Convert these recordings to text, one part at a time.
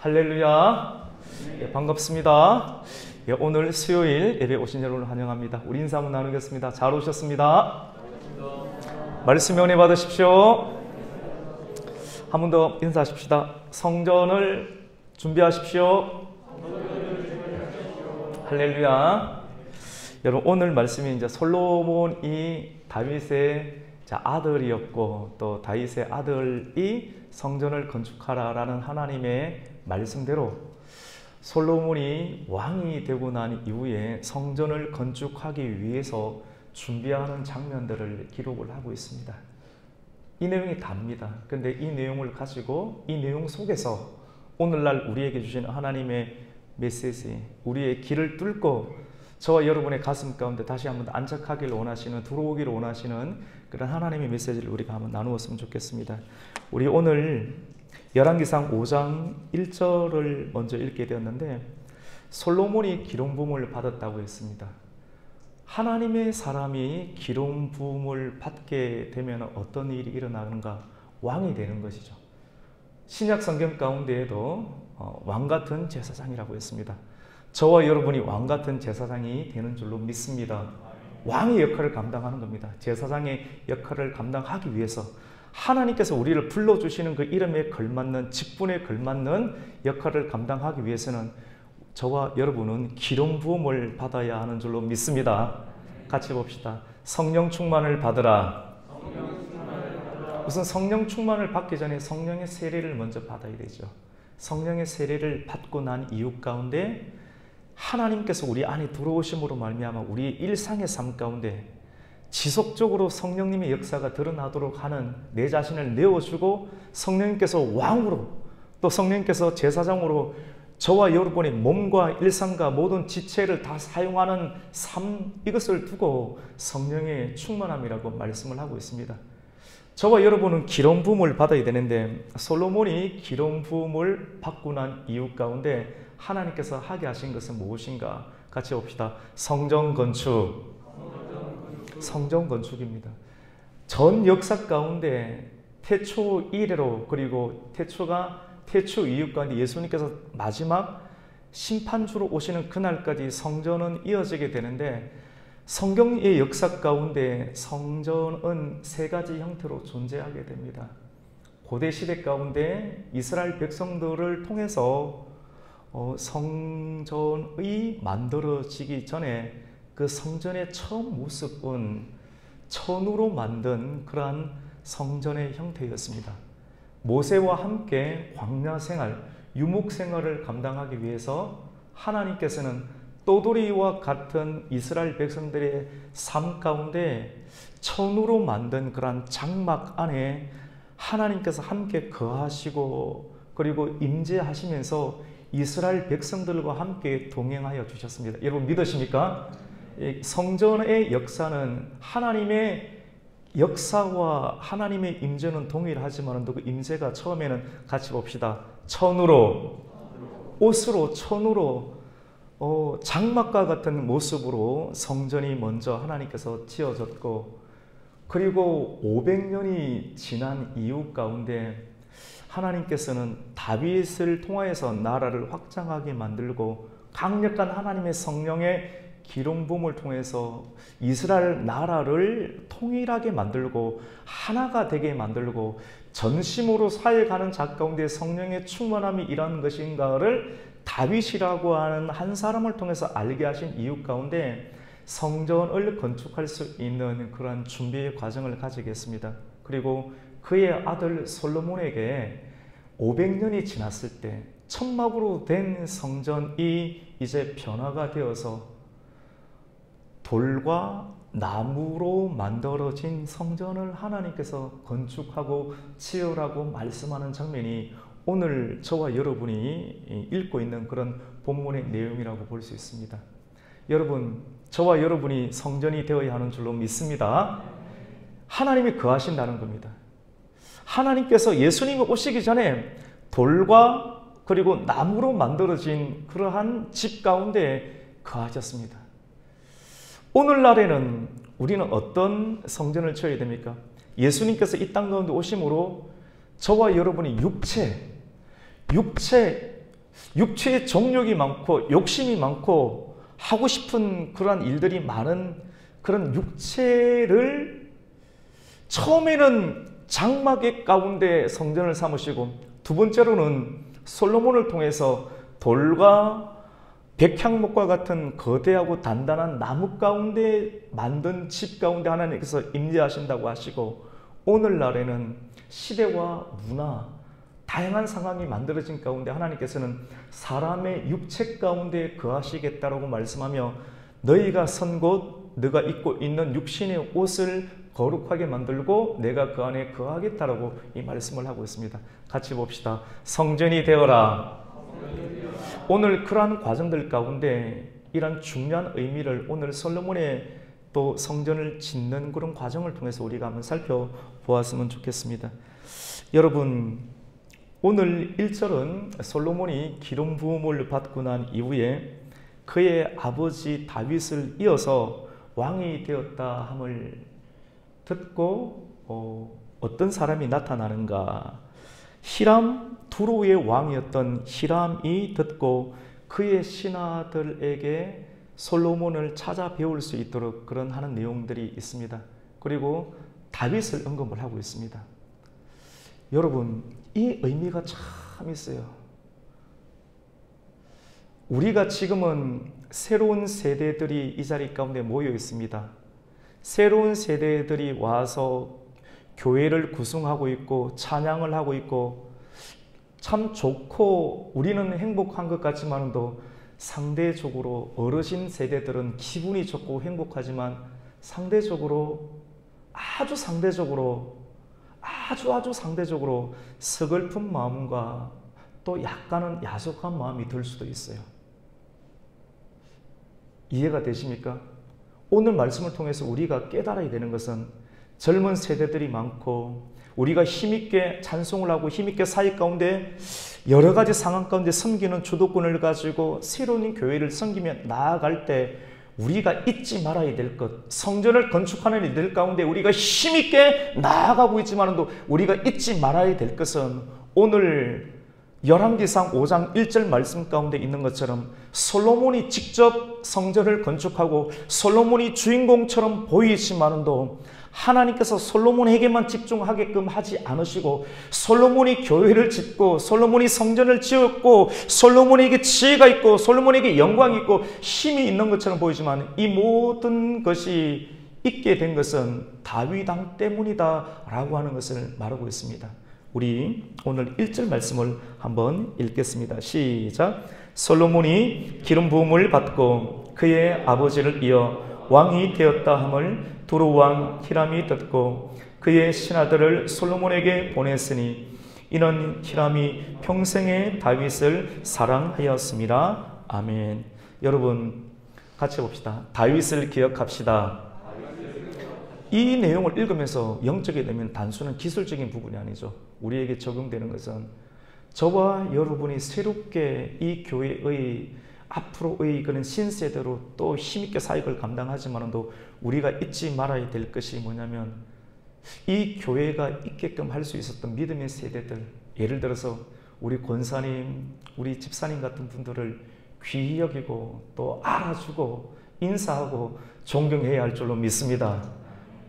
할렐루야. 예, 반갑습니다. 예, 오늘 수요일 예배 오신 여러분을 환영합니다. 우리 인사 한번 나누겠습니다. 잘 오셨습니다. 말씀 은혜 받으십시오. 한 번 더 인사하십시다. 성전을 준비하십시오. 할렐루야. 여러분, 오늘 말씀이 이제 솔로몬이 다윗의 아들이었고 또 다윗의 아들이 성전을 건축하라라는 하나님의 말씀대로 솔로몬이 왕이 되고 난 이후에 성전을 건축하기 위해서 준비하는 장면들을 기록을 하고 있습니다. 이 내용이 답니다. 그런데 이 내용을 가지고 이 내용 속에서 오늘날 우리에게 주시는 하나님의 메시지, 우리의 길을 뚫고 저와 여러분의 가슴 가운데 다시 한번 안착하기를 원하시는, 들어오기를 원하시는 그런 하나님의 메시지를 우리가 한번 나누었으면 좋겠습니다. 우리 오늘 열왕기상 5장 1절을 먼저 읽게 되었는데, 솔로몬이 기름 부음을 받았다고 했습니다. 하나님의 사람이 기름 부음을 받게 되면 어떤 일이 일어나는가? 왕이 되는 것이죠. 신약 성경 가운데에도 왕 같은 제사장이라고 했습니다. 저와 여러분이 왕 같은 제사장이 되는 줄로 믿습니다. 왕의 역할을 감당하는 겁니다. 제사장의 역할을 감당하기 위해서 하나님께서 우리를 불러주시는 그 이름에 걸맞는, 직분에 걸맞는 역할을 감당하기 위해서는 저와 여러분은 기름 부음을 받아야 하는 줄로 믿습니다. 같이 봅시다. 성령 충만을 받으라. 우선 성령 충만을 받기 전에 성령의 세례를 먼저 받아야 되죠. 성령의 세례를 받고 난 이유 가운데 하나님께서 우리 안에 들어오심으로 말미암아 우리의 일상의 삶 가운데 지속적으로 성령님의 역사가 드러나도록 하는 내 자신을 내어주고, 성령님께서 왕으로 또 성령님께서 제사장으로 저와 여러분의 몸과 일상과 모든 지체를 다 사용하는 삶, 이것을 두고 성령의 충만함이라고 말씀을 하고 있습니다. 저와 여러분은 기름 부음을 받아야 되는데, 솔로몬이 기름 부음을 받고 난 이유 가운데 하나님께서 하게 하신 것은 무엇인가? 같이 봅시다. 성전 건축. 성전 건축입니다. 전 역사 가운데 태초 이래로, 그리고 태초 이후 가운데 예수님께서 마지막 심판주로 오시는 그날까지 성전은 이어지게 되는데, 성경의 역사 가운데 성전은 세 가지 형태로 존재하게 됩니다. 고대 시대 가운데 이스라엘 백성들을 통해서 성전이 만들어지기 전에 그 성전의 처음 모습은 천으로 만든 그러한 성전의 형태였습니다. 모세와 함께 광야 생활, 유목 생활을 감당하기 위해서 하나님께서는 떠돌이와 같은 이스라엘 백성들의 삶 가운데 천으로 만든 그러한 장막 안에 하나님께서 함께 거하시고 그리고 임재하시면서 이스라엘 백성들과 함께 동행하여 주셨습니다. 여러분 믿으십니까? 성전의 역사는 하나님의 역사와 하나님의 임재는 동일하지만 그 임재가 처음에는 같이 봅시다. 천으로, 옷으로, 천으로 장막과 같은 모습으로 성전이 먼저 하나님께서 지어졌고, 그리고 500년이 지난 이후 가운데 하나님께서는 다윗을 통하여서 나라를 확장하게 만들고 강력한 하나님의 성령의 기름 부음을 통해서 이스라엘 나라를 통일하게 만들고 하나가 되게 만들고 전심으로 살아가는 자 가운데 성령의 충만함이 일하는 것인가를 다윗이라고 하는 한 사람을 통해서 알게 하신 이유 가운데 성전을 건축할 수 있는 그러한 준비의 과정을 가지겠습니다. 그리고 그의 아들 솔로몬에게 500년이 지났을 때 천막으로 된 성전이 이제 변화가 되어서 돌과 나무로 만들어진 성전을 하나님께서 건축하고 지으라고 말씀하는 장면이 오늘 저와 여러분이 읽고 있는 그런 본문의 내용이라고 볼 수 있습니다. 여러분, 저와 여러분이 성전이 되어야 하는 줄로 믿습니다. 하나님이 거하신다는 겁니다. 하나님께서 예수님이 오시기 전에 돌과 그리고 나무로 만들어진 그러한 집 가운데 거하셨습니다. 오늘날에는 우리는 어떤 성전을 지어야 됩니까? 예수님께서 이 땅 가운데 오심으로 저와 여러분이 육체, 육체의 정욕이 많고 욕심이 많고 하고 싶은 그러한 일들이 많은 그런 육체를 처음에는 장막의 가운데 성전을 삼으시고, 두 번째로는 솔로몬을 통해서 돌과 백향목과 같은 거대하고 단단한 나무 가운데 만든 집 가운데 하나님께서 임재하신다고 하시고, 오늘날에는 시대와 문화, 다양한 상황이 만들어진 가운데 하나님께서는 사람의 육체 가운데 거하시겠다라고 말씀하며, 너희가 선 곳 너가 입고 있는 육신의 옷을 거룩하게 만들고 내가 그 안에 거하겠다라고 이 말씀을 하고 있습니다. 같이 봅시다. 성전이 되어라. 오늘 그러한 과정들 가운데 이런 중요한 의미를 오늘 솔로몬의 또 성전을 짓는 그런 과정을 통해서 우리가 한번 살펴보았으면 좋겠습니다. 여러분, 오늘 1절은 솔로몬이 기름 부음을 받고 난 이후에 그의 아버지 다윗을 이어서 왕이 되었다 함을 듣고 어떤 사람이 나타나는가? 히람, 두로의 왕이었던 히람이 듣고 그의 신하들에게 솔로몬을 찾아 배울 수 있도록 그런 하는 내용들이 있습니다. 그리고 다윗을 언급을 하고 있습니다. 여러분, 이 의미가 참 있어요. 우리가 지금은 새로운 세대들이 이 자리 가운데 모여 있습니다. 새로운 세대들이 와서 교회를 구성하고 있고 찬양을 하고 있고 참 좋고 우리는 행복한 것 같지만도 상대적으로 어르신 세대들은 기분이 좋고 행복하지만 상대적으로 아주 상대적으로 서글픈 마음과 또 약간은 야속한 마음이 들 수도 있어요. 이해가 되십니까? 오늘 말씀을 통해서 우리가 깨달아야 되는 것은 젊은 세대들이 많고 우리가 힘있게 찬송을 하고 힘있게 사역 가운데 여러 가지 상황 가운데 섬기는 주도권을 가지고 새로운 교회를 섬기며 나아갈 때 우리가 잊지 말아야 될 것, 성전을 건축하는 이들 가운데 우리가 힘있게 나아가고 있지만도 우리가 잊지 말아야 될 것은 오늘 열왕기상 5장 1절 말씀 가운데 있는 것처럼 솔로몬이 직접 성전을 건축하고 솔로몬이 주인공처럼 보이지만도 하나님께서 솔로몬에게만 집중하게끔 하지 않으시고 솔로몬이 교회를 짓고 솔로몬이 성전을 지었고 솔로몬에게 지혜가 있고 솔로몬에게 영광이 있고 힘이 있는 것처럼 보이지만 이 모든 것이 있게 된 것은 다윗 왕 때문이다 라고 하는 것을 말하고 있습니다. 우리 오늘 1절 말씀을 한번 읽겠습니다. 시작. 솔로몬이 기름 부음을 받고 그의 아버지를 이어 왕이 되었다 함을 두로 왕 히람이 듣고 그의 신하들을 솔로몬에게 보냈으니 이는 히람이 평생에 다윗을 사랑하였습니다. 아멘. 여러분 같이 봅시다. 다윗을 기억합시다. 이 내용을 읽으면서 영적이 되면 단순한 기술적인 부분이 아니죠. 우리에게 적용되는 것은 저와 여러분이 새롭게 이 교회의 앞으로의 그런 신세대로 또 힘있게 사역을 감당하지만도 우리가 잊지 말아야 될 것이 뭐냐면 이 교회가 있게끔 할 수 있었던 믿음의 세대들, 예를 들어서 우리 권사님, 우리 집사님 같은 분들을 귀히 여기고 또 알아주고 인사하고 존경해야 할 줄로 믿습니다.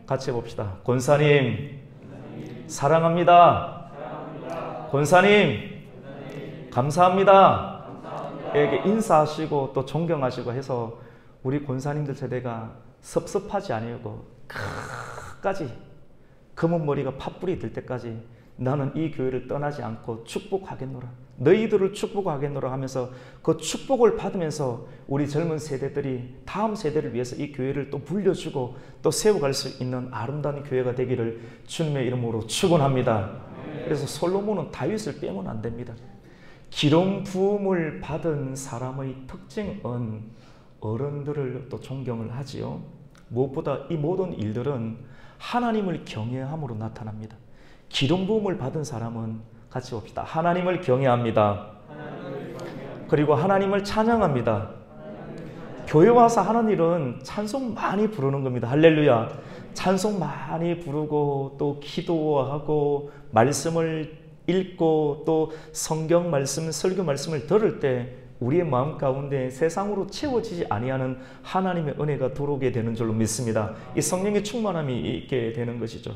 같이 해봅시다. 권사님 사랑합니다. 권사님 감사합니다. 에게 인사하시고 또 존경하시고 해서 우리 권사님들 세대가 섭섭하지 아니하고 끝까지 검은 머리가 팥불이 들 때까지 나는 이 교회를 떠나지 않고 축복하겠노라, 너희들을 축복하겠노라 하면서 그 축복을 받으면서 우리 젊은 세대들이 다음 세대를 위해서 이 교회를 또 물려주고 또 세워갈 수 있는 아름다운 교회가 되기를 주님의 이름으로 축원합니다. 그래서 솔로몬은 다윗을 빼면 안 됩니다. 기름 부음을 받은 사람의 특징은 어른들을 또 존경을 하지요. 무엇보다 이 모든 일들은 하나님을 경외함으로 나타납니다. 기름 부음을 받은 사람은 같이 봅시다. 하나님을 경외합니다. 그리고 하나님을 찬양합니다. 교회 와서 하는 일은 찬송 많이 부르는 겁니다. 할렐루야. 찬송 많이 부르고 또 기도하고 말씀을 읽고 또 성경 말씀, 설교 말씀을 들을 때 우리의 마음 가운데 세상으로 채워지지 아니하는 하나님의 은혜가 들어오게 되는 줄로 믿습니다. 이 성령의 충만함이 있게 되는 것이죠.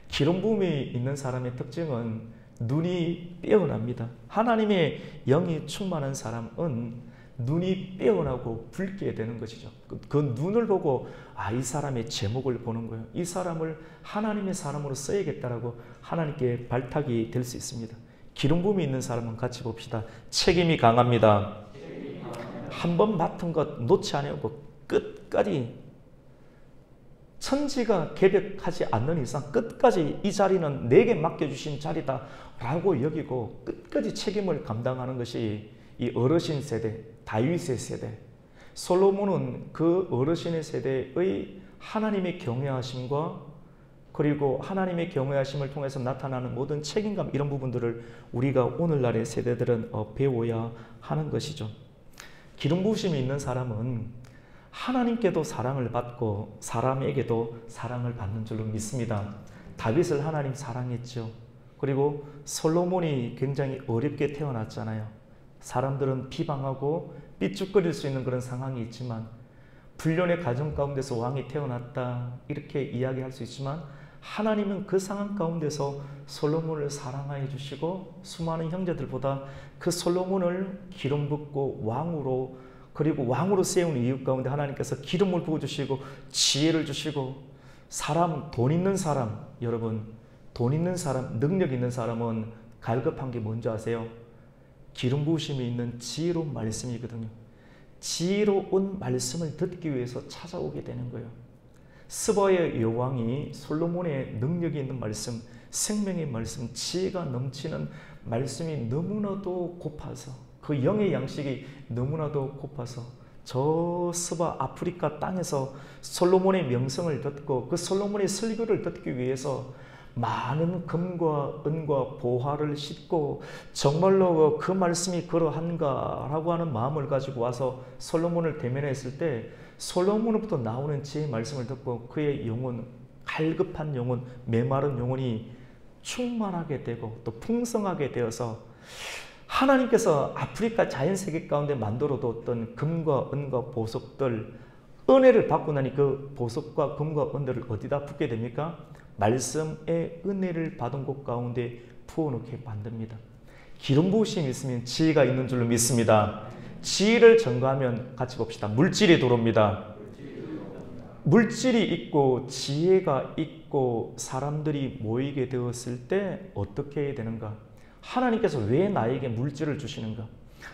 기름 부음이 있는 사람의 특징은 눈이 빼어납니다. 하나님의 영이 충만한 사람은 눈이 빼어나고 붉게 되는 것이죠. 그 눈을 보고 이 사람의 제목을 보는 거예요. 이 사람을 하나님의 사람으로 써야겠다라고 하나님께 발탁이 될 수 있습니다. 기름 부음이 있는 사람은 같이 봅시다. 책임이 강합니다. 한번 맡은 것 놓지 않고 끝까지 천지가 개벽하지 않는 이상 끝까지 이 자리는 내게 맡겨주신 자리다 라고 여기고 끝까지 책임을 감당하는 것이 이 어르신 세대, 다윗의 세대. 솔로몬은 그 어르신의 세대의 하나님의 경외하심과 그리고 하나님의 경외하심을 통해서 나타나는 모든 책임감, 이런 부분들을 우리가 오늘날의 세대들은 배워야 하는 것이죠. 기름 부으심이 있는 사람은 하나님께도 사랑을 받고 사람에게도 사랑을 받는 줄로 믿습니다. 다윗을 하나님 사랑했죠. 그리고 솔로몬이 굉장히 어렵게 태어났잖아요. 사람들은 비방하고 삐죽거릴 수 있는 그런 상황이 있지만, 불륜의 가정 가운데서 왕이 태어났다 이렇게 이야기할 수 있지만, 하나님은 그 상황 가운데서 솔로몬을 사랑하여 주시고 수많은 형제들보다 그 솔로몬을 기름 붓고 왕으로, 그리고 왕으로 세운 이유 가운데 하나님께서 기름을 부어주시고 지혜를 주시고, 사람, 돈 있는 사람, 여러분 돈 있는 사람, 능력 있는 사람은 갈급한 게 뭔지 아세요? 기름 부으심이 있는 지혜로운 말씀이거든요. 지혜로운 말씀을 듣기 위해서 찾아오게 되는 거예요. 스바의 여왕이 솔로몬의 능력이 있는 말씀, 생명의 말씀, 지혜가 넘치는 말씀이 너무나도 고파서, 그 영의 양식이 너무나도 고파서 저 스바 아프리카 땅에서 솔로몬의 명성을 듣고 그 솔로몬의 설교를 듣기 위해서 많은 금과 은과 보화를 싣고 정말로 그 말씀이 그러한가 라고 하는 마음을 가지고 와서 솔로몬을 대면했을 때, 솔로몬으로부터 나오는 지혜의 말씀을 듣고 그의 영혼, 갈급한 영혼, 메마른 영혼이 충만하게 되고 또 풍성하게 되어서 하나님께서 아프리카 자연세계 가운데 만들어뒀던 금과 은과 보석들, 은혜를 받고 나니 그 보석과 금과 은들을 어디다 붓게 됩니까? 말씀의 은혜를 받은 곳 가운데 부어놓게 만듭니다. 기름 부으심이 있으면 지혜가 있는 줄로 믿습니다. 지혜를 전가하면 같이 봅시다. 물질이 들어옵니다. 물질이 있고 지혜가 있고 사람들이 모이게 되었을 때 어떻게 해야 되는가? 하나님께서 왜 나에게 물질을 주시는가?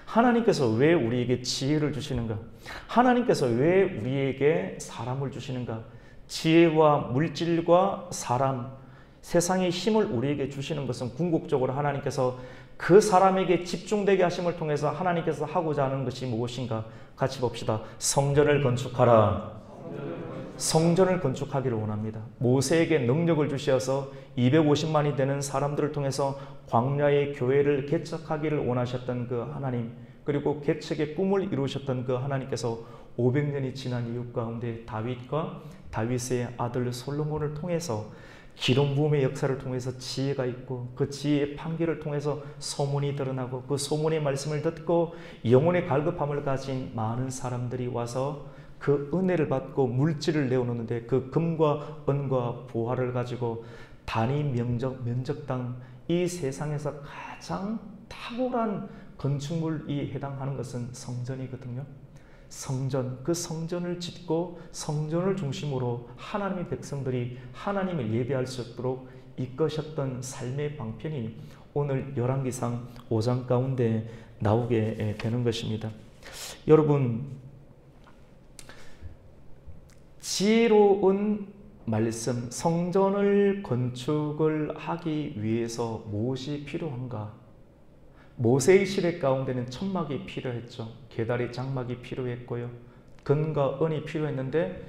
하나님께서 왜 우리에게 지혜를 주시는가? 하나님께서 왜 우리에게 사람을 주시는가? 지혜와 물질과 사람, 세상의 힘을 우리에게 주시는 것은 궁극적으로 하나님께서 그 사람에게 집중되게 하심을 통해서 하나님께서 하고자 하는 것이 무엇인가? 같이 봅시다. 성전을 건축하라. 성전을 건축하기를 원합니다. 모세에게 능력을 주셔서 250만이 되는 사람들을 통해서 광야의 교회를 개척하기를 원하셨던 그 하나님, 그리고 개척의 꿈을 이루셨던 그 하나님께서 500년이 지난 이후 가운데 다윗과 다윗의 아들 솔로몬을 통해서 기름 부음의 역사를 통해서 지혜가 있고, 그 지혜의 판결을 통해서 소문이 드러나고, 그 소문의 말씀을 듣고 영혼의 갈급함을 가진 많은 사람들이 와서 그 은혜를 받고 물질을 내어놓는데, 그 금과 은과 보화를 가지고 단위 면적당 이 세상에서 가장 탁월한 건축물이 해당하는 것은 성전이거든요. 성전, 그 성전을 짓고 성전을 중심으로 하나님의 백성들이 하나님을 예배할 수 있도록 이끄셨던 삶의 방편이 오늘 열왕기상 5장 가운데 나오게 되는 것입니다. 여러분, 지혜로운 말씀, 성전을 건축을 하기 위해서 무엇이 필요한가? 모세의 시대 가운데는 천막이 필요했죠. 계다리 장막이 필요했고요. 금과 은이 필요했는데,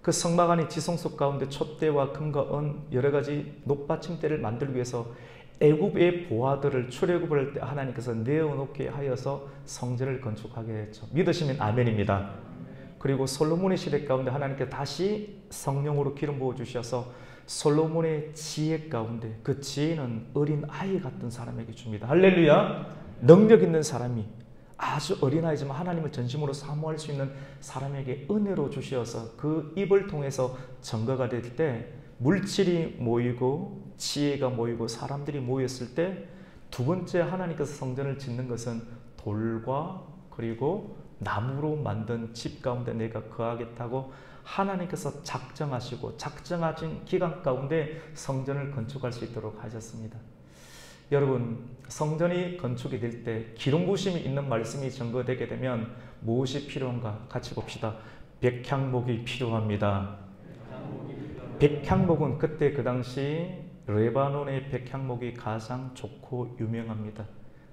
그 성막 안의 지성소 가운데 촛대와 금과 은, 여러 가지 높받침대를 만들기 위해서 애굽의 보화들을 출애굽을 할 때 하나님께서 내어놓게 하여서 성전을 건축하게 했죠. 믿으시면 아멘입니다. 그리고 솔로몬의 시대 가운데 하나님께서 다시 성령으로 기름 부어 주셔서 솔로몬의 지혜 가운데 그 지혜는 어린 아이 같은 사람에게 줍니다. 할렐루야. 능력 있는 사람이 아주 어린아이지만 하나님을 전심으로 사모할 수 있는 사람에게 은혜로 주셔서 그 입을 통해서 증거가 될 때 물질이 모이고 지혜가 모이고 사람들이 모였을 때 두 번째 하나님께서 성전을 짓는 것은 돌과 그리고 나무로 만든 집 가운데 내가 거하겠다고 하나님께서 작정하시고 작정하신 기간 가운데 성전을 건축할 수 있도록 하셨습니다. 여러분, 성전이 건축이 될 때 기름 부으심이 있는 말씀이 증거되게 되면 무엇이 필요한가? 같이 봅시다. 백향목이 필요합니다. 백향목은 그때 그 당시 레바논의 백향목이 가장 좋고 유명합니다.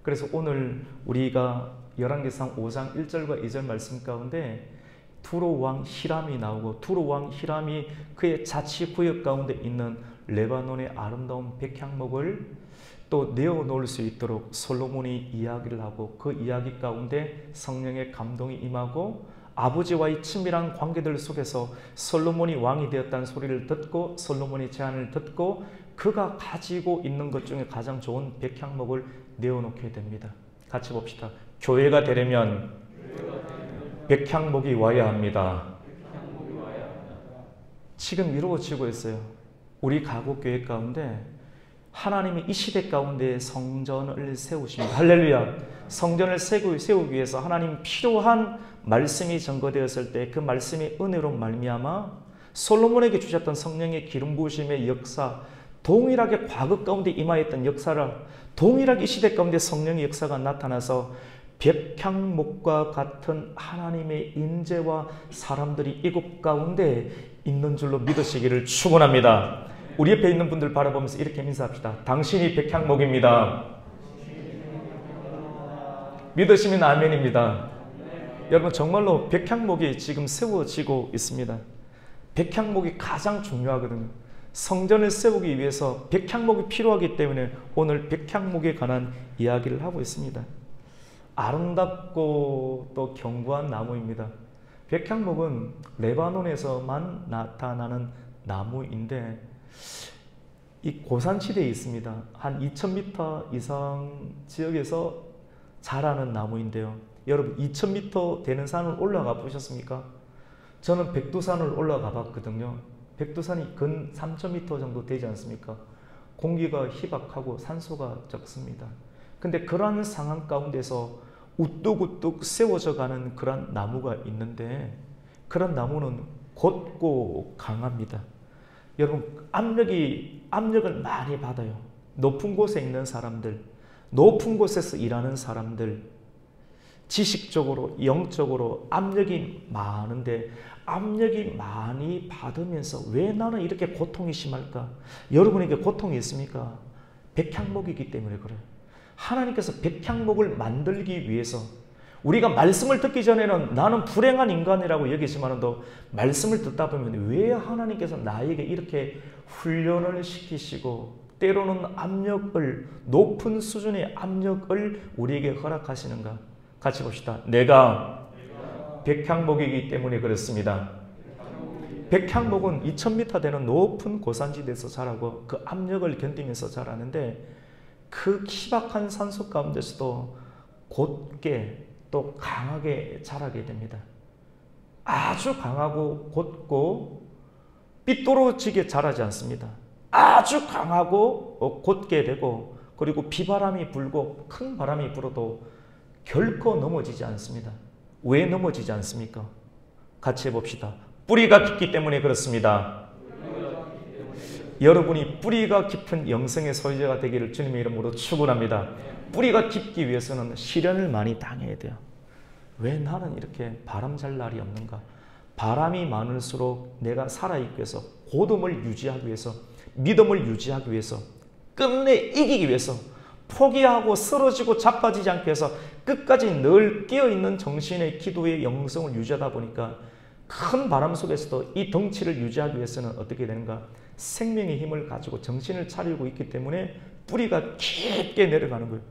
그래서 오늘 우리가 열왕기상 5장 1절과 2절 말씀 가운데 두로 왕 히람이 나오고 두로 왕 히람이 그의 자치구역 가운데 있는 레바논의 아름다운 백향목을 또 내어놓을 수 있도록 솔로몬이 이야기를 하고 그 이야기 가운데 성령의 감동이 임하고 아버지와의 친밀한 관계들 속에서 솔로몬이 왕이 되었다는 소리를 듣고 솔로몬의 제안을 듣고 그가 가지고 있는 것 중에 가장 좋은 백향목을 내어놓게 됩니다. 같이 봅시다. 교회가 되려면 백향목이 와야 합니다. 지금 이루어지고 있어요. 우리 가곡교회 가운데 하나님이 이 시대 가운데 성전을 세우십니다. 할렐루야. 성전을 세우기 위해서 하나님 필요한 말씀이 증거되었을 때 그 말씀의 은혜로 말미암아 솔로몬에게 주셨던 성령의 기름 부으심의 역사, 동일하게 과거 가운데 임하였던 역사를 동일하게 이 시대 가운데 성령의 역사가 나타나서 백향목과 같은 하나님의 인재와 사람들이 이곳 가운데 있는 줄로 믿으시기를 축원합니다. 우리 옆에 있는 분들 바라보면서 이렇게 인사합시다. 당신이 백향목입니다. 믿으시면 아멘입니다. 여러분, 정말로 백향목이 지금 세워지고 있습니다. 백향목이 가장 중요하거든요. 성전을 세우기 위해서 백향목이 필요하기 때문에 오늘 백향목에 관한 이야기를 하고 있습니다. 아름답고 또 견고한 나무입니다. 백향목은 레바논에서만 나타나는 나무인데 이 고산지대에 있습니다. 한 2000m 이상 지역에서 자라는 나무인데요. 여러분, 2000m 되는 산을 올라가 보셨습니까? 저는 백두산을 올라가 봤거든요. 백두산이 근 3000m 정도 되지 않습니까? 공기가 희박하고 산소가 적습니다. 근데 그러한 상황 가운데서 우뚝우뚝 세워져 가는 그런 나무가 있는데 그런 나무는 곧고 강합니다. 여러분, 압력을 많이 받아요. 높은 곳에 있는 사람들, 높은 곳에서 일하는 사람들, 지식적으로, 영적으로 압력이 많은데 압력이 많이 받으면서 왜 나는 이렇게 고통이 심할까? 여러분에게 고통이 있습니까? 백향목이기 때문에 그래요. 하나님께서 백향목을 만들기 위해서 우리가 말씀을 듣기 전에는 나는 불행한 인간이라고 여기지만도 말씀을 듣다 보면 왜 하나님께서 나에게 이렇게 훈련을 시키시고 때로는 압력을, 높은 수준의 압력을 우리에게 허락하시는가? 같이 봅시다. 내가 백향목이기 때문에 그렇습니다. 백향목은 2000m 되는 높은 고산지대에서 자라고 그 압력을 견디면서 자라는데 그 희박한 산소 가운데서도 곧게 또 강하게 자라게 됩니다. 아주 강하고 곧고 삐뚤어지게 자라지 않습니다. 아주 강하고 곧게 되고 그리고 비바람이 불고 큰 바람이 불어도 결코 넘어지지 않습니다. 왜 넘어지지 않습니까? 같이 해봅시다. 뿌리가 깊기 때문에 그렇습니다. 여러분이 뿌리가 깊은 영성의 소유자가 되기를 주님의 이름으로 축원합니다. 뿌리가 깊기 위해서는 시련을 많이 당해야 돼요. 왜 나는 이렇게 바람 잘 날이 없는가? 바람이 많을수록 내가 살아있기 위해서, 고듬을 유지하기 위해서, 믿음을 유지하기 위해서, 끝내 이기기 위해서, 포기하고 쓰러지고 자빠지지 않기 위해서 끝까지 늘 깨어있는 정신의 기도의 영성을 유지하다 보니까 큰 바람 속에서도 이 덩치를 유지하기 위해서는 어떻게 되는가? 생명의 힘을 가지고 정신을 차리고 있기 때문에 뿌리가 깊게 내려가는 거예요.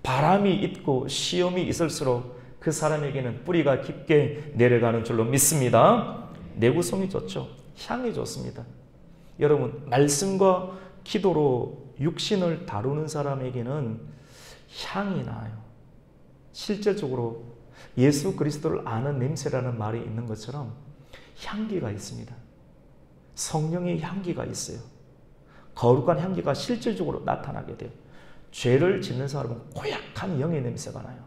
바람이 있고 시험이 있을수록 그 사람에게는 뿌리가 깊게 내려가는 줄로 믿습니다. 내구성이 좋죠. 향이 좋습니다. 여러분, 말씀과 기도로 육신을 다루는 사람에게는 향이 나요. 실제적으로 예수 그리스도를 아는 냄새라는 말이 있는 것처럼 향기가 있습니다. 성령의 향기가 있어요. 거룩한 향기가 실질적으로 나타나게 돼요. 죄를 짓는 사람은 고약한 영의 냄새가 나요.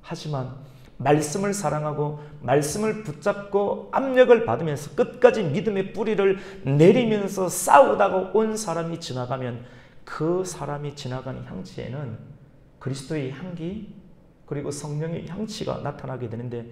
하지만 말씀을 사랑하고 말씀을 붙잡고 압력을 받으면서 끝까지 믿음의 뿌리를 내리면서 싸우다가 온 사람이 지나가면 그 사람이 지나가는 향취에는 그리스도의 향기 그리고 성령의 향취가 나타나게 되는데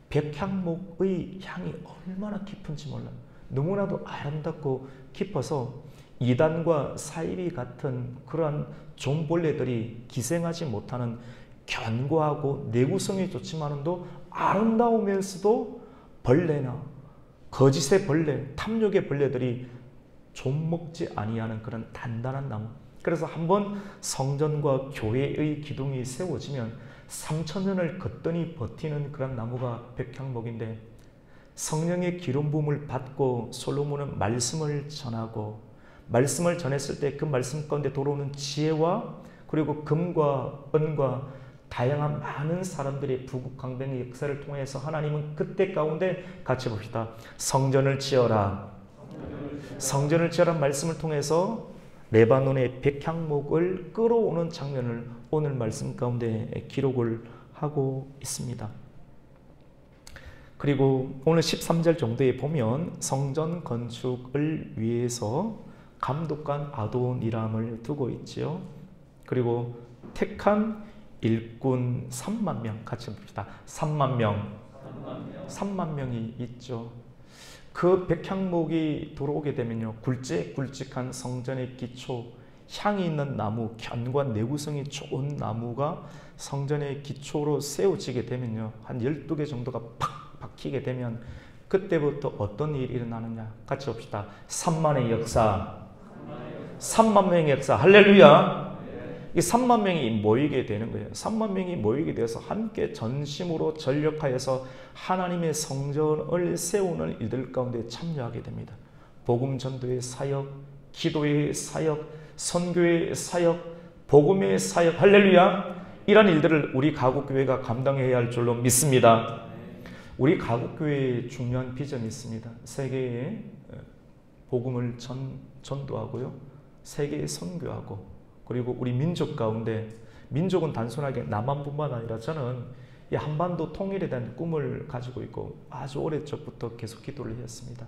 백향목의 향이 얼마나 깊은지 몰라요. 너무나도 아름답고 깊어서 이단과 사이비 같은 그러한 종벌레들이 기생하지 못하는 견고하고 내구성이 좋지만도 아름다우면서도 벌레나 거짓의 벌레, 탐욕의 벌레들이 좀먹지 아니하는 그런 단단한 나무. 그래서 한번 성전과 교회의 기둥이 세워지면 3000년을 거뜬히 버티는 그런 나무가 백향목인데 성령의 기름 부음을 받고 솔로몬은 말씀을 전하고 말씀을 전했을 때 그 말씀 가운데 돌아오는 지혜와 그리고 금과 은과 다양한 많은 사람들의 부국강병의 역사를 통해서 하나님은 그때 가운데 같이 봅시다. 성전을 지어라. 성전을 지어라 말씀을 통해서 레바논의 백향목을 끌어오는 장면을 오늘 말씀 가운데 기록을 하고 있습니다. 그리고 오늘 13절 정도에 보면 성전 건축을 위해서 감독관 아도니람을 두고 있지요. 그리고 택한 일꾼 3만 명 같이 봅시다. 3만 명이 있죠. 그 백향목이 들어오게 되면요, 굵직굵직한 성전의 기초, 향이 있는 나무, 견고한 내구성이 좋은 나무가 성전의 기초로 세워지게 되면요, 한 12개 정도가 팍 박히게 되면 그때부터 어떤 일이 일어나느냐 같이 봅시다. 3만의 역사, 3만 명의 역사, 할렐루야. 이 3만 명이 모이게 되는 거예요. 3만 명이 모이게 되어서 함께 전심으로 전력하여서 하나님의 성전을 세우는 일들 가운데 참여하게 됩니다. 복음 전도의 사역, 기도의 사역, 선교의 사역, 복음의 사역, 할렐루야. 이런 일들을 우리 가곡교회가 감당해야 할 줄로 믿습니다. 우리 가곡교회에 중요한 비전이 있습니다. 세계에 복음을 전도하고요, 세계에 선교하고, 그리고 우리 민족 가운데, 민족은 단순하게 남한뿐만 아니라 저는 이 한반도 통일에 대한 꿈을 가지고 있고 아주 오래전부터 계속 기도를 했습니다.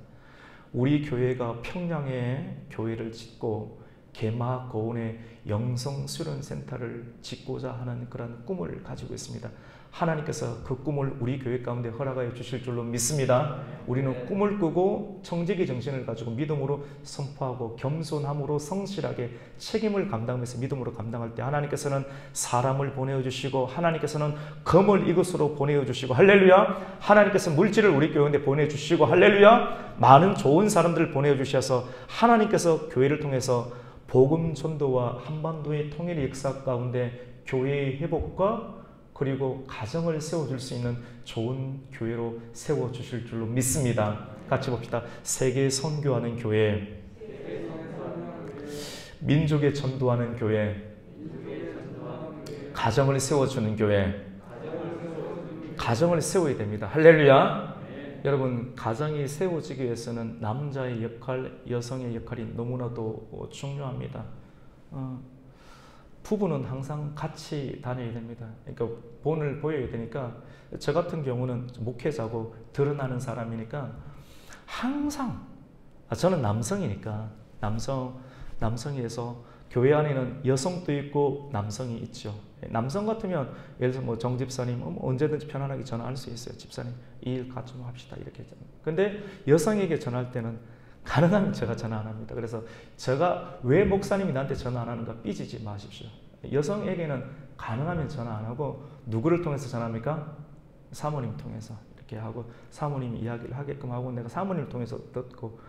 우리 교회가 평양에 교회를 짓고 개마 고운의 영성 수련센터를 짓고자 하는 그런 꿈을 가지고 있습니다. 하나님께서 그 꿈을 우리 교회 가운데 허락하여 주실 줄로 믿습니다. 우리는 꿈을 꾸고 청지기 정신을 가지고 믿음으로 선포하고 겸손함으로 성실하게 책임을 감당하면서 믿음으로 감당할 때 하나님께서는 사람을 보내주시고 하나님께서는 금을 이것으로 보내주시고 할렐루야. 하나님께서 물질을 우리 교회에 보내주시고 할렐루야. 많은 좋은 사람들을 보내주셔서 하나님께서 교회를 통해서 복음 전도와 한반도의 통일 역사 가운데 교회의 회복과 그리고 가정을 세워줄 수 있는 좋은 교회로 세워주실 줄로 믿습니다. 같이 봅시다. 세계 선교하는 교회, 민족에 전도하는 교회, 가정을 세워주는 교회. 가정을 세워야 됩니다. 할렐루야. 여러분, 가정이 세워지기 위해서는 남자의 역할, 여성의 역할이 너무나도 중요합니다. 부부는 항상 같이 다녀야 됩니다. 그러니까 본을 보여야 되니까, 저 같은 경우는 목회자고 드러나는 사람이니까 항상, 저는 남성이니까 남성에서 교회 안에는 여성도 있고 남성이 있죠. 남성 같으면 예를 들어서 뭐 정 집사님 언제든지 편안하게 전화할 수 있어요. 집사님 이 일 같이 좀 합시다 이렇게. 근데 여성에게 전화할 때는 가능하면 제가 전화 안 합니다. 그래서 제가 왜 목사님이 나한테 전화 안 하는가 삐지지 마십시오. 여성에게는 가능하면 전화 안 하고 누구를 통해서 전화합니까? 사모님 통해서 이렇게 하고 사모님이 이야기를 하게끔 하고 내가 사모님을 통해서 듣고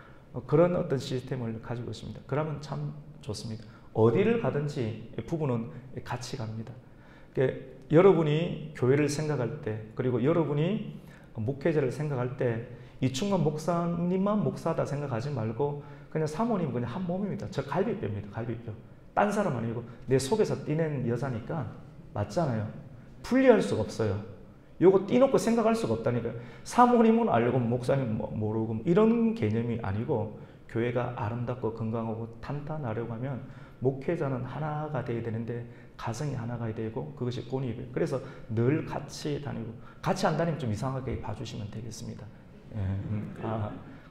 그런 어떤 시스템을 가지고 있습니다. 그러면 참 좋습니다. 어디를 가든지 부부는 같이 갑니다. 그러니까 여러분이 교회를 생각할 때, 그리고 여러분이 목회자를 생각할 때 이충만 목사님만 목사다 생각하지 말고 그냥 사모님은 그냥 한 몸입니다. 저 갈비뼈입니다. 갈비뼈. 딴 사람 아니고 내 속에서 띠낸 여자니까 맞잖아요. 분리할 수가 없어요. 요거 띠놓고 생각할 수가 없다니까요. 사모님은 알고 목사님 모르고 이런 개념이 아니고 교회가 아름답고 건강하고 탄탄하려고 하면 목회자는 하나가 돼야 되는데 가정이 하나가 되고 그것이 본입이에요. 그래서 늘 같이 다니고 같이 안 다니면 좀 이상하게 봐주시면 되겠습니다.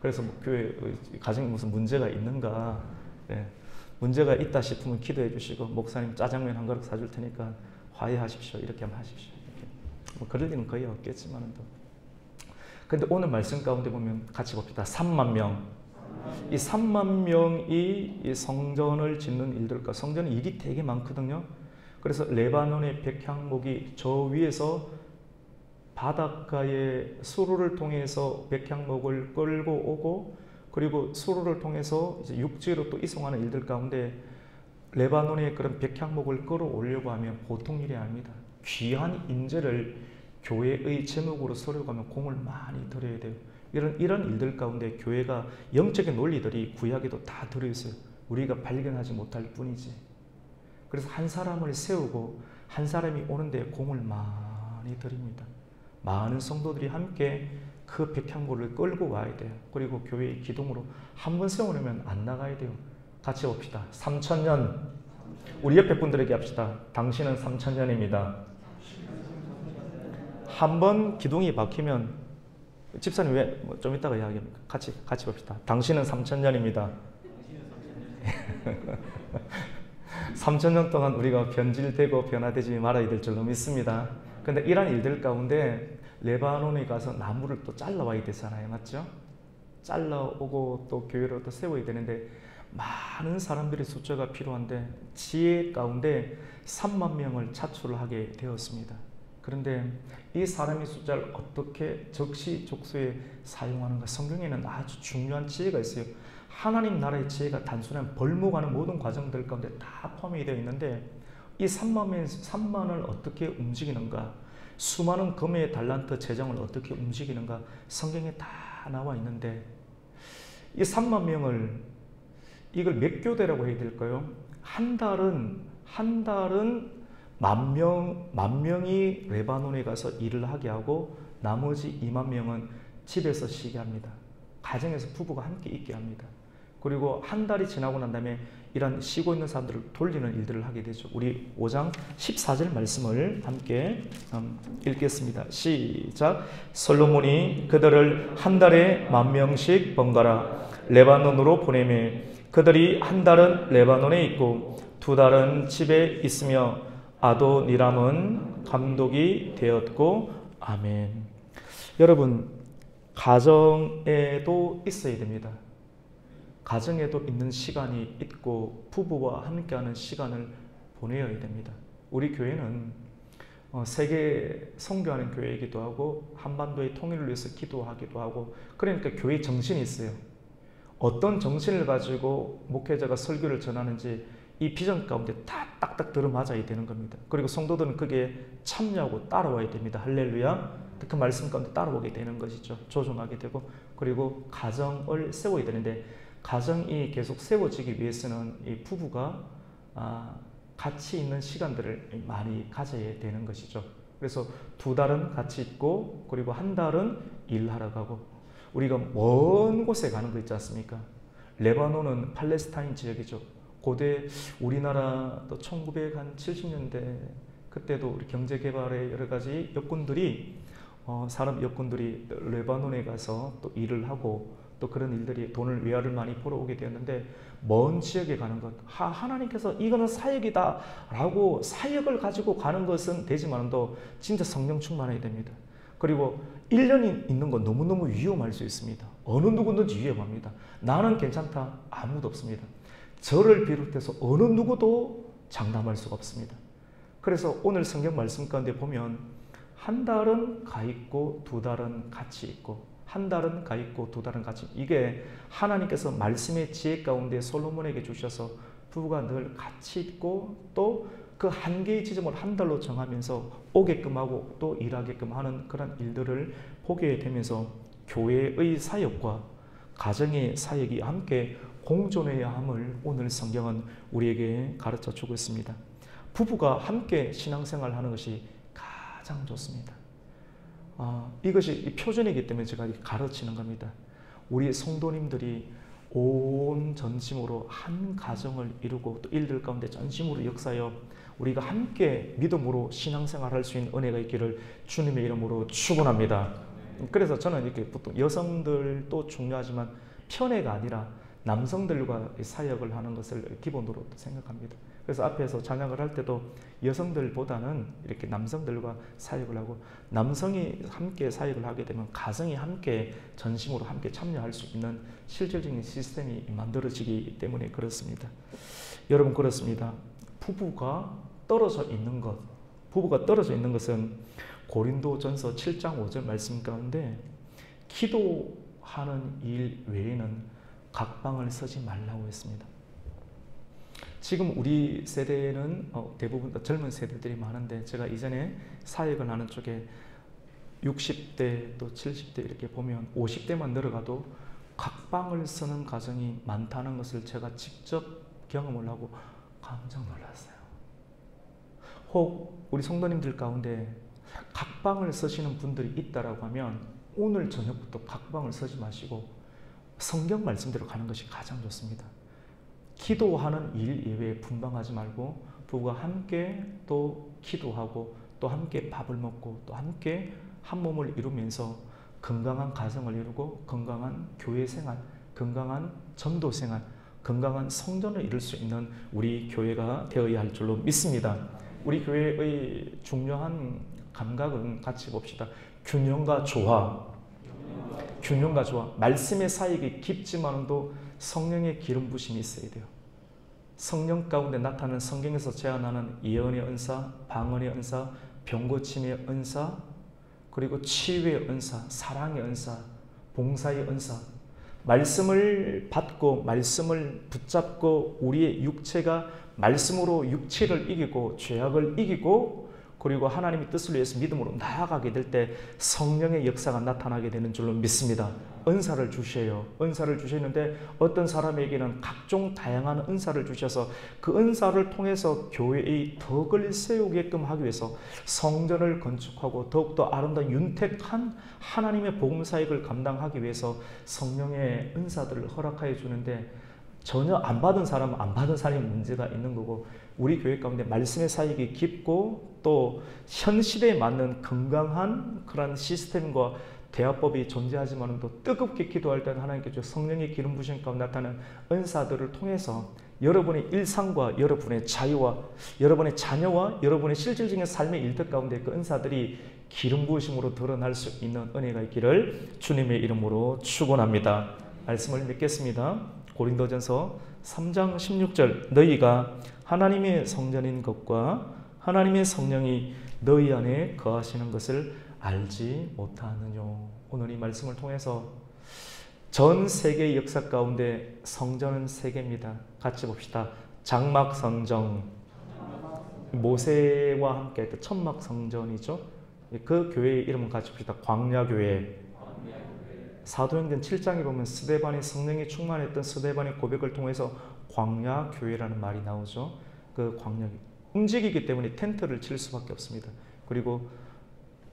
그래서 뭐 교회 가정에 무슨 문제가 있는가 문제가 있다 싶으면 기도해 주시고 목사님 짜장면 한 그릇 사줄 테니까 화해하십시오. 이렇게 한번 하십시오. 이렇게. 뭐 그럴 일은 거의 없겠지만 또. 근데 오늘 말씀 가운데 보면 같이 봅시다. 3만 명. 이 3만 명이 이 성전을 짓는 일들과 성전은 일이 되게 많거든요. 그래서 레바논의 백향목이 저 위에서 바닷가의 수로를 통해서 백향목을 끌고 오고 그리고 수로를 통해서 이제 육지로 또 이송하는 일들 가운데 레바논의 그런 백향목을 끌어올려고 하면 보통 일이 아닙니다. 귀한 인재를 교회의 제목으로 서려가면 공을 많이 들여야 돼요. 이런 일들 가운데 교회가 영적인 논리들이 구약에도 다 들어있어요. 우리가 발견하지 못할 뿐이지. 그래서 한 사람을 세우고 한 사람이 오는데 공을 많이 들입니다. 많은 성도들이 함께 그 백향목을 끌고 와야 돼요. 그리고 교회의 기둥으로 한 번 세우려면 안 나가야 돼요. 같이 봅시다. 3000년. 우리 옆에 분들에게 합시다. 당신은 3000년입니다. 한 번 기둥이 박히면 집사님 왜 좀 이따가 이야기합니까? 같이 봅시다. 당신은 3000년입니다. 3000년 동안 우리가 변질되고 변화되지 말아야 될 줄로 믿습니다. 근데 이런 일들 가운데 레바논에 가서 나무를 또 잘라와야 되잖아요. 맞죠? 잘라오고 또 교회를 또 세워야 되는데 많은 사람들의 숫자가 필요한데 지혜 가운데 3만 명을 차출하게 되었습니다. 그런데 이 사람의 숫자를 어떻게 적시족소에 사용하는가? 성경에는 아주 중요한 지혜가 있어요. 하나님 나라의 지혜가 단순한 벌목하는 모든 과정들 가운데 다 포함이 되어 있는데 이 3만을 어떻게 움직이는가? 수많은 금의 달란트 재정을 어떻게 움직이는가? 성경에 다 나와 있는데 이 3만 명을 이걸 몇 교대라고 해야 될까요? 한 달은 만 명이 레바논에 가서 일을 하게 하고 나머지 2만 명은 집에서 쉬게 합니다. 가정에서 부부가 함께 있게 합니다. 그리고 한 달이 지나고 난 다음에 이런 쉬고 있는 사람들을 돌리는 일들을 하게 되죠. 우리 5장 14절 말씀을 함께 읽겠습니다. 시작. 솔로몬이 그들을 한 달에 10,000명씩 번갈아 레바논으로 보내매 그들이 한 달은 레바논에 있고 두 달은 집에 있으며 아도니람은 감독이 되었고 아멘. 여러분 가정에도 있어야 됩니다. 가정에도 있는 시간이 있고 부부와 함께하는 시간을 보내야 됩니다. 우리 교회는 세계 선교하는 교회이기도 하고 한반도의 통일을 위해서 기도하기도 하고 그러니까 교회 정신이 있어요. 어떤 정신을 가지고 목회자가 설교를 전하는지 이 비전 가운데 다 딱딱 들어맞아야 되는 겁니다. 그리고 성도들은 그게 참여하고 따라와야 됩니다. 할렐루야. 그 말씀 가운데 따라오게 되는 것이죠. 조종하게 되고 그리고 가정을 세워야 되는데 가정이 계속 세워지기 위해서는 이 부부가 같이 있는 시간들을 많이 가져야 되는 것이죠. 그래서 두 달은 같이 있고 그리고 한 달은 일하러 가고 우리가 먼 곳에 가는 거 있지 않습니까? 레바논은 팔레스타인 지역이죠. 고대 우리나라 또 1970년대 그때도 우리 경제개발의 여러 가지 여건들이 산업 여건들이 레바논에 가서 또 일을 하고 또 그런 일들이 돈을 외화를 많이 벌어오게 되었는데 먼 지역에 가는 것 하나님께서 이거는 사역이다 라고 사역을 가지고 가는 것은 되지만도 진짜 성령 충만해야 됩니다. 그리고 1년이 있는 건 너무너무 위험할 수 있습니다. 어느 누구든지 위험합니다. 나는 괜찮다 아무도 없습니다. 저를 비롯해서 어느 누구도 장담할 수가 없습니다. 그래서 오늘 성경 말씀 가운데 보면 한 달은 가 있고 두 달은 같이 있고 한 달은 가 있고 두 달은 같이 이게 하나님께서 말씀의 지혜 가운데 솔로몬에게 주셔서 부부가 늘 같이 있고 또 그 한 개의 지점을 한 달로 정하면서 오게끔 하고 또 일하게끔 하는 그런 일들을 보게 되면서 교회의 사역과 가정의 사역이 함께 공존해야 함을 오늘 성경은 우리에게 가르쳐 주고 있습니다. 부부가 함께 신앙생활을 하는 것이 가장 좋습니다. 이것이 표준이기 때문에 제가 가르치는 겁니다. 우리 성도님들이 온 전심으로 한 가정을 이루고 또 일들 가운데 전심으로 역사하여 우리가 함께 믿음으로 신앙생활할 수 있는 은혜가 있기를 주님의 이름으로 축원합니다. 그래서 저는 이렇게 보통 여성들도 중요하지만 편애가 아니라 남성들과 사역을 하는 것을 기본으로 생각합니다. 그래서 앞에서 찬양을 할 때도 여성들보다는 이렇게 남성들과 사역을 하고, 남성이 함께 사역을 하게 되면 가정이 함께 전심으로 함께 참여할 수 있는 실질적인 시스템이 만들어지기 때문에 그렇습니다. 여러분, 그렇습니다. 부부가 떨어져 있는 것은 고린도전서 7장 5절 말씀 가운데 기도하는 일 외에는 각방을 쓰지 말라고 했습니다. 지금 우리 세대는 대부분 젊은 세대들이 많은데, 제가 이전에 사역을 하는 쪽에 60대 또 70대 이렇게 보면 50대만 늘어가도 각방을 쓰는 가정이 많다는 것을 제가 직접 경험을 하고 깜짝 놀랐어요. 혹 우리 성도님들 가운데 각방을 쓰시는 분들이 있다라고 하면 오늘 저녁부터 각방을 쓰지 마시고 성경 말씀대로 가는 것이 가장 좋습니다. 기도하는 일 이외에 분방하지 말고 부부가 함께 또 기도하고 또 함께 밥을 먹고 또 함께 한 몸을 이루면서 건강한 가정을 이루고 건강한 교회 생활, 건강한 전도 생활, 건강한 성전을 이룰 수 있는 우리 교회가 되어야 할 줄로 믿습니다. 우리 교회의 중요한 감각은 같이 봅시다. 균형과 조화. 말씀의 사역이 깊지만도 성령의 기름 부심이 있어야 돼요. 성령 가운데 나타나는, 성경에서 제안하는 예언의 은사, 방언의 은사, 병고침의 은사, 그리고 치유의 은사, 사랑의 은사, 봉사의 은사, 말씀을 받고 말씀을 붙잡고 우리의 육체가 말씀으로 육체를 이기고 죄악을 이기고 그리고 하나님의 뜻을 위해서 믿음으로 나아가게 될 때 성령의 역사가 나타나게 되는 줄로 믿습니다. 은사를 주셔요. 은사를 주시는데 어떤 사람에게는 각종 다양한 은사를 주셔서 그 은사를 통해서 교회의 덕을 세우게끔 하기 위해서 성전을 건축하고 더욱더 아름다운 윤택한 하나님의 복음 사역을 감당하기 위해서 성령의 은사들을 허락하여 주는데, 전혀 안 받은 사람은 안 받은 사람이 문제가 있는 거고, 우리 교회 가운데 말씀의 사역이 깊고 또 현 시대에 맞는 건강한 그런 시스템과 대화법이 존재하지만 또 뜨겁게 기도할 때는 하나님께서 성령의 기름 부으심 가운데 나타나는 은사들을 통해서 여러분의 일상과 여러분의 자유와 여러분의 자녀와 여러분의 실질적인 삶의 일들 가운데 그 은사들이 기름 부으심으로 드러날 수 있는 은혜가 있기를 주님의 이름으로 축원합니다. 말씀을 믿겠습니다. 고린도전서 3장 16절, 너희가 하나님의 성전인 것과 하나님의 성령이 너희 안에 거하시는 것을 알지 못하느냐. 오늘 이 말씀을 통해서 전 세계 역사 가운데 성전은 세 개입니다. 같이 봅시다. 장막 성전, 모세와 함께 했던 천막 성전이죠. 그 교회의 이름은 같이 봅시다. 광야교회. 사도행전 7장에 보면 스데반이 성령이 충만했던 스데반의 고백을 통해서 광야교회라는 말이 나오죠. 그 광야 움직이기 때문에 텐트를 칠 수밖에 없습니다. 그리고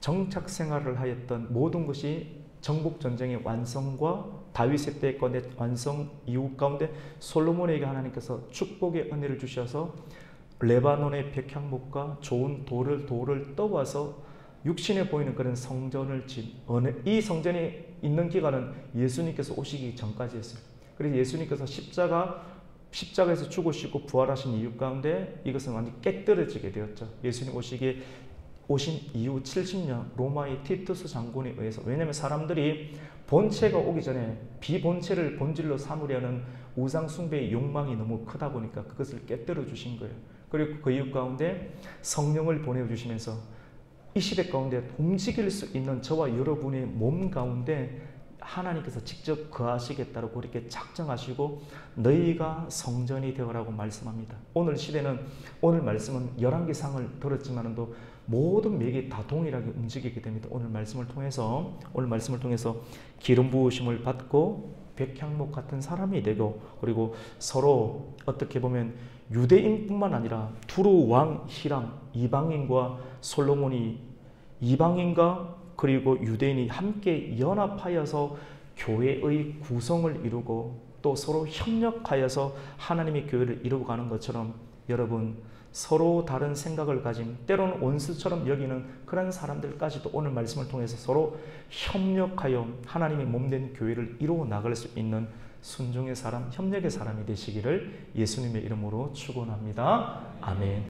정착 생활을 하였던 모든 것이 정복전쟁의 완성과 다윗의 때의 건의 완성 이후 가운데 솔로몬에게 하나님께서 축복의 은혜를 주셔서 레바논의 백향목과 좋은 돌을 떠와서 육신에 보이는 그런 성전을 이 성전이 있는 기간은 예수님께서 오시기 전까지였어요. 그래서 예수님께서 십자가에서 죽으시고 부활하신 이유 가운데 이것은 완전히 깨뜨려지게 되었죠. 예수님 오신 이후 70년 로마의 티투스 장군에 의해서, 왜냐하면 사람들이 본체가 오기 전에 비본체를 본질로 삼으려는 우상 숭배의 욕망이 너무 크다 보니까 그것을 깨뜨려 주신 거예요. 그리고 그 이유 가운데 성령을 보내주시면서 이 시대 가운데 움직일 수 있는 저와 여러분의 몸 가운데 하나님께서 직접 거하시겠다고 그렇게 작정하시고 너희가 성전이 되어라고 말씀합니다. 오늘 시대는, 오늘 말씀은 열왕기상을 들었지만도 모든 맥이 다 동일하게 움직이게 됩니다. 오늘 말씀을 통해서 기름 부으심을 받고 백향목 같은 사람이 되고, 그리고 서로 어떻게 보면 유대인뿐만 아니라 두루 왕 히람, 이방인과 솔로몬이, 이방인과 그리고 유대인이 함께 연합하여서 교회의 구성을 이루고 또 서로 협력하여서 하나님의 교회를 이루어가는 것처럼, 여러분 서로 다른 생각을 가진, 때로는 원수처럼 여기는 그런 사람들까지도 오늘 말씀을 통해서 서로 협력하여 하나님의 몸된 교회를 이루어 나갈 수 있는 순종의 사람, 협력의 사람이 되시기를 예수님의 이름으로 축원합니다. 아멘.